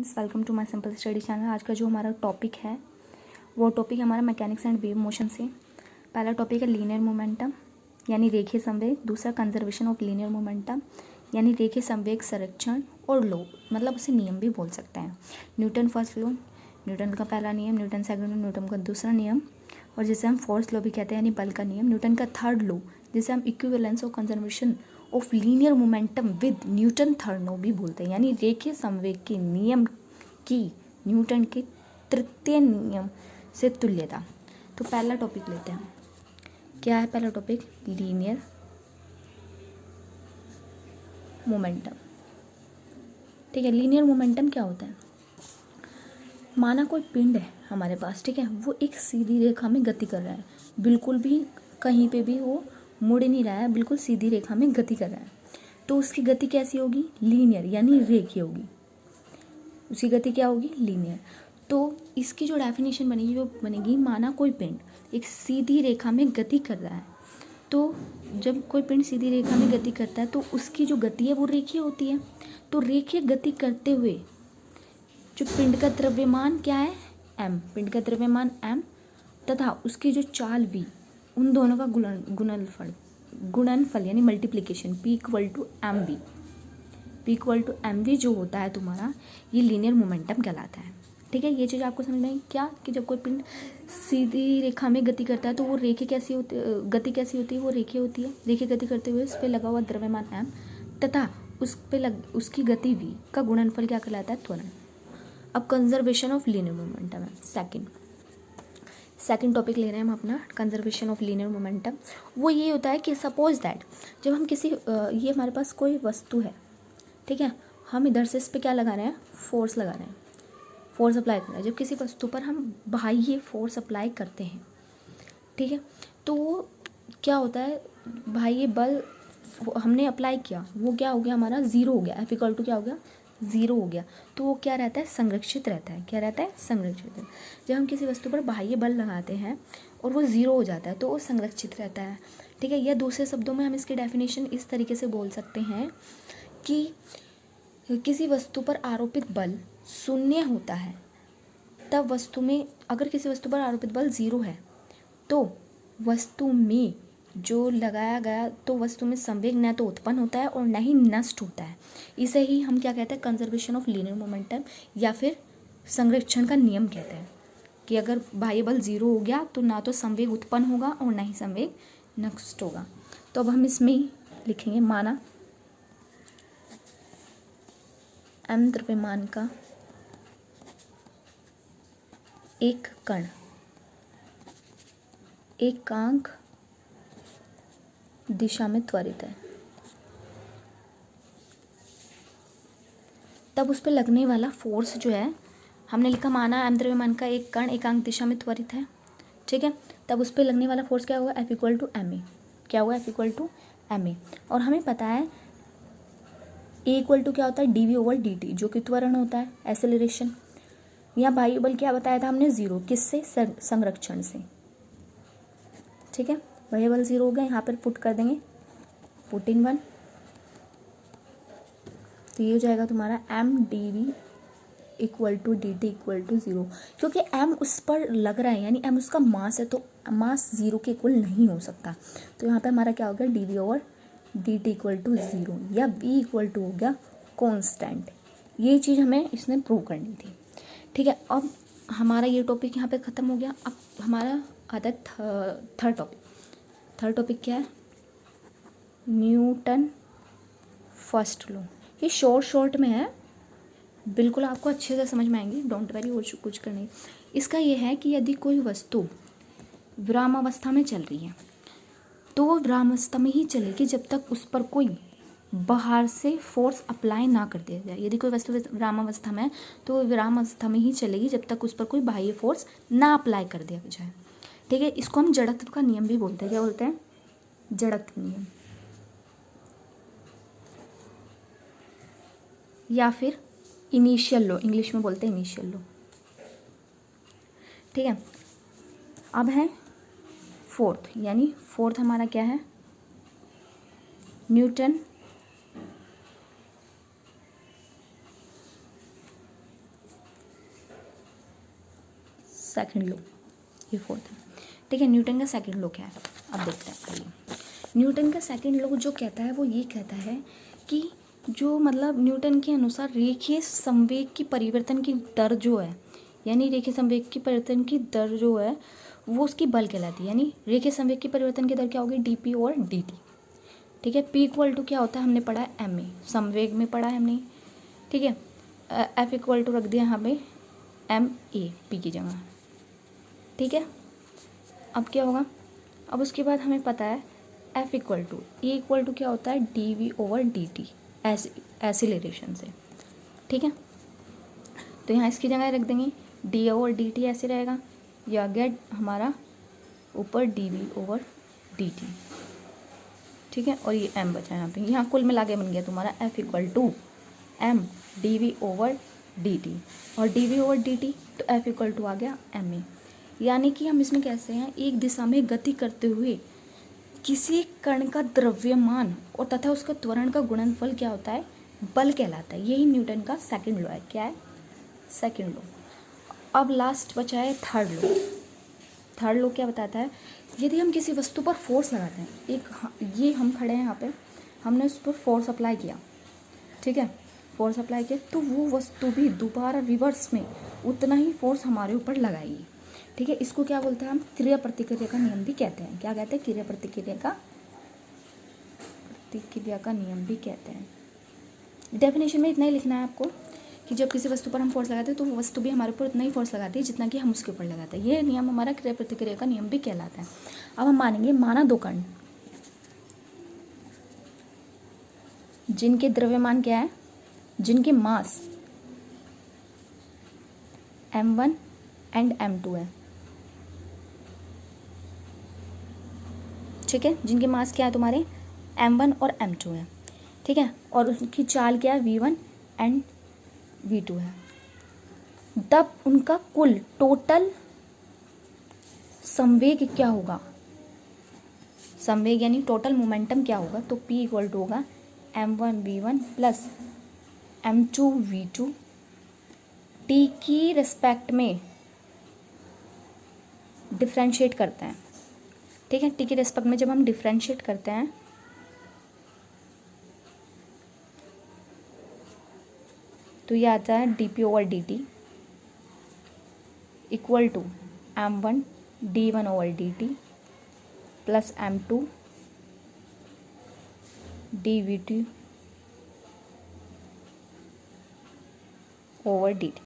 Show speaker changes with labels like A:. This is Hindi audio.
A: Friends, welcome to my simple study channel. आज का जो हमारा टॉपिक है वो टॉपिक हमारा मैकेनिक्स एंड वेव मोशन से। पहला टॉपिक है लीनियर मोमेंटम यानी रेखीय संवेग। दूसरा कंजर्वेशन ऑफ लीनियर मोमेंटम यानी रेखीय संवेग संरक्षण। और लो मतलब उसे नियम भी बोल सकते हैं। न्यूटन फर्स्ट लॉ, न्यूटन का पहला नियम, न्यूटन सेकंड लॉ, न्यूटन का दूसरा नियम, और जिसे हम फोर्थ लॉ भी कहते हैं यानी बल का नियम। न्यूटन का थर्ड लॉ जिसे हम equivalence of conservation of linear momentum with Newton third law भी बोलते हैं यानी रेखीय संवेग के नियम की न्यूटन के तृतीय नियम से तुल्यता। तो पहला टॉपिक लेते हैं। क्या है पहला टॉपिक? Linear momentum. ठीक है, लीनियर मोमेंटम क्या होता है? माना कोई पिंड है हमारे पास, ठीक है, वो एक सीधी रेखा में गति कर रहा है, बिल्कुल भी कहीं पे भी वो मुड़ नहीं रहा है, बिल्कुल सीधी रेखा में गति कर रहा है। तो उसकी गति कैसी होगी? लीनियर यानी रेखीय होगी। उसकी गति क्या होगी? लीनियर। तो इसकी जो डेफिनेशन बनेगी वो बनेगी, माना कोई पिंड एक सीधी रेखा में गति कर रहा है। तो जब कोई पिंड सीधी रेखा में गति करता है तो उसकी जो गति है वो रेखीय होती है। तो रेखीय गति करते हुए जो पिंड का द्रव्यमान क्या है? m। पिंड का द्रव्यमान m तथा उसकी जो चाल v, उन दोनों का गुणनफल यानी multiplication p equal to mv। p equal to mv जो होता है तुम्हारा, ये लीनियर मोमेंटम कहलाता है। ठीक है, ये चीज़ आपको समझ में आई क्या? कि जब कोई पिंड सीधी रेखा में गति करता है तो वो रेखीय कैसी होती, गति कैसी होती है? वो रेखीय होती है। रेखीय गति करते हुए उस पर लगा हुआ द्रव्यमान m तथा उसकी गति v का गुणनफल क्या कहलाता है? त्वरण। अब कंजर्वेशन ऑफ लीनियर मोमेंटम है सेकंड टॉपिक ले रहे हैं हम अपना, कंजर्वेशन ऑफ लीनियर मोमेंटम। वो ये होता है कि सपोज दैट जब हम किसी ये हमारे पास कोई वस्तु है, ठीक है, हम इधर से इस पर क्या लगा रहे हैं? फोर्स लगा रहे हैं, फोर्स अप्लाई कर रहे हैं। जब किसी वस्तु पर हम बाह्य फोर्स अप्लाई करते हैं, ठीक है, तो वो क्या होता है? बाह्य बल हमने अप्लाई किया, वो क्या हो गया? हमारा जीरो हो गया। F इक्वल टू क्या हो गया? ज़ीरो हो गया। तो वो क्या रहता है? संरक्षित रहता है। क्या रहता है? संरक्षित। जब हम किसी वस्तु पर बाह्य बल लगाते हैं और वो ज़ीरो हो जाता है तो वो संरक्षित रहता है। ठीक है, या दूसरे शब्दों में हम इसकी डेफिनेशन इस तरीके से बोल सकते हैं कि किसी वस्तु पर आरोपित बल शून्य होता है तब वस्तु में, अगर किसी वस्तु पर आरोपित बल ज़ीरो है तो वस्तु में जो लगाया गया तो वस्तु में संवेग न तो उत्पन्न होता है और न ही नष्ट होता है। इसे ही हम क्या कहते हैं? कंजर्वेशन ऑफ लीनियर मोमेंटम या फिर संरक्षण का नियम कहते हैं कि अगर बाह्य बल ज़ीरो हो गया तो ना तो संवेग उत्पन्न होगा और ना ही संवेग नष्ट होगा। तो अब हम इसमें लिखेंगे, माना m द्रव्यमान का एक कण एकांक दिशा में त्वरित है, तब उस पर लगने वाला फोर्स जो है, हमने लिखा माना m द्रव्यमान का एक कण एकांक दिशा में त्वरित है, ठीक है, तब उस पर लगने वाला फोर्स क्या होगा? F equal to ma। क्या होगा? F equal to ma। और हमें पता है A इक्वल टू क्या होता है? dv ओवर dt, जो कि त्वरण होता है, एक्सेलरेशन। यहाँ बाह्य बल क्या बताया था हमने? ज़ीरो। किससे? संरक्षण से। ठीक है, बाह्य बल ज़ीरो हो गया, यहाँ पर पुट कर देंगे, पुटिंग 1। तो ये हो जाएगा तुम्हारा m dv equal to dt equal to zero. क्योंकि m उस पर लग रहा है यानी m उसका मास है, तो मास ज़ीरो के इक्वल नहीं हो सकता। तो यहाँ पे हमारा क्या हो गया? dv over dt equal to zero, या v इक्वल टू हो गया कांस्टेंट। ये चीज़ हमें इसमें प्रूव करनी थी। ठीक है, अब हमारा ये टॉपिक यहाँ पे ख़त्म हो गया। अब हमारा आता है थर्ड टॉपिक क्या है? Newton first law. ये शॉर्ट में है, बिल्कुल आपको अच्छे से समझ में आएंगे, डोंट वरी, और कुछ करने। इसका ये है कि यदि कोई वस्तु विरामावस्था में चल रही है तो वो विरामावस्था में ही चलेगी जब तक उस पर कोई बाहर से फोर्स अप्लाई ना कर दिया जाए। यदि कोई वस्तु विरामावस्था में है तो वो विरामावस्था में ही चलेगी जब तक उस पर कोई बाह्य फोर्स ना अप्लाई कर दिया जाए। ठीक है, इसको हम जड़त्व का नियम भी बोलते हैं। क्या बोलते हैं? जड़त्व नियम, या फिर इनिशियल लॉ, इंग्लिश में बोलते हैं इनिशियल लॉ। ठीक है, अब है फोर्थ, यानी फोर्थ हमारा क्या है? न्यूटन सेकंड लॉ, ये फोर्थ है, ठीक है। न्यूटन का सेकंड लॉ क्या है, अब देखते हैं पहले। न्यूटन का सेकंड लॉ जो कहता है वो ये कहता है कि जो मतलब न्यूटन के अनुसार रेखीय संवेग की परिवर्तन की दर जो है, यानी रेखीय संवेग की परिवर्तन की दर जो है वो उसकी बल कहलाती है। यानी रेखीय संवेग की परिवर्तन की दर क्या होगी, डी पी और डी टी, ठीक है। पी इक्वल टू क्या होता है, हमने पढ़ा है एम ए, संवेग में पढ़ा है हमने, ठीक है। एफ इक्वल टू रख दिया यहाँ पे एम ए पी की जगह, ठीक है। अब क्या होगा, अब उसके बाद हमें पता है f equal to a equal to क्या होता है, d v over d t, acceleration से, ठीक है। तो यहाँ इसकी जगह रख देंगे डी ओवर डी टी, ऐसे रहेगा। यह आ गया हमारा ऊपर d v over d t, ठीक है। और ये एम बचा यहाँ पे, यहाँ कुल मिला के बन गया तुम्हारा f equal to m d v over d t, और d v over d t तो एफ इक्वल टू आ गया एम ए। यानी कि हम इसमें कैसे हैं, एक दिशा में गति करते हुए किसी कण का द्रव्यमान और तथा उसका त्वरण का गुणनफल क्या होता है, बल कहलाता है। यही न्यूटन का सेकंड लॉ है। क्या है, सेकंड लॉ। अब लास्ट बचा है थर्ड लॉ। थर्ड लॉ क्या बताता है, यदि हम किसी वस्तु पर फोर्स लगाते हैं, ये हम खड़े हैं यहाँ पे, हमने उस पर फोर्स अप्लाई किया, ठीक है, फोर्स अप्लाई किया, तो वो वस्तु भी दोबारा रिवर्स में उतना ही फोर्स हमारे ऊपर लगाएगी, ठीक है। इसको क्या बोलते हैं हम, क्रिया प्रतिक्रिया का नियम भी कहते हैं। क्या कहते हैं, क्रिया प्रतिक्रिया का नियम भी कहते हैं। डेफिनेशन में इतना ही लिखना है आपको कि जब किसी वस्तु पर हम फोर्स लगाते हैं तो वो वस्तु भी हमारे ऊपर उतना ही फोर्स लगाती है जितना कि हम उसके ऊपर लगाते हैं। ये नियम हमारा क्रिया प्रतिक्रिया का नियम भी कहलाता है। अब हम मानेंगे, माना दो कण जिनके द्रव्यमान क्या है, जिनके मास m1 एंड m2 है, ठीक है। जिनके मास क्या है तुम्हारे m1 और m2 है, ठीक है। और उनकी चाल क्या है, v1 एंड v2 है। तब उनका कुल टोटल संवेग क्या होगा, संवेग यानी टोटल मोमेंटम क्या होगा, तो p इक्वल टू होगा m1 v1 plus m2 v2 t की रिस्पेक्ट में डिफ्रेंशिएट करते हैं, ठीक है। टी के रिस्पेक्ट में जब हम डिफ्रेंशिएट करते हैं तो ये आता है d p over d t equal to m1 d1 over d t plus m2 dv2 over d T.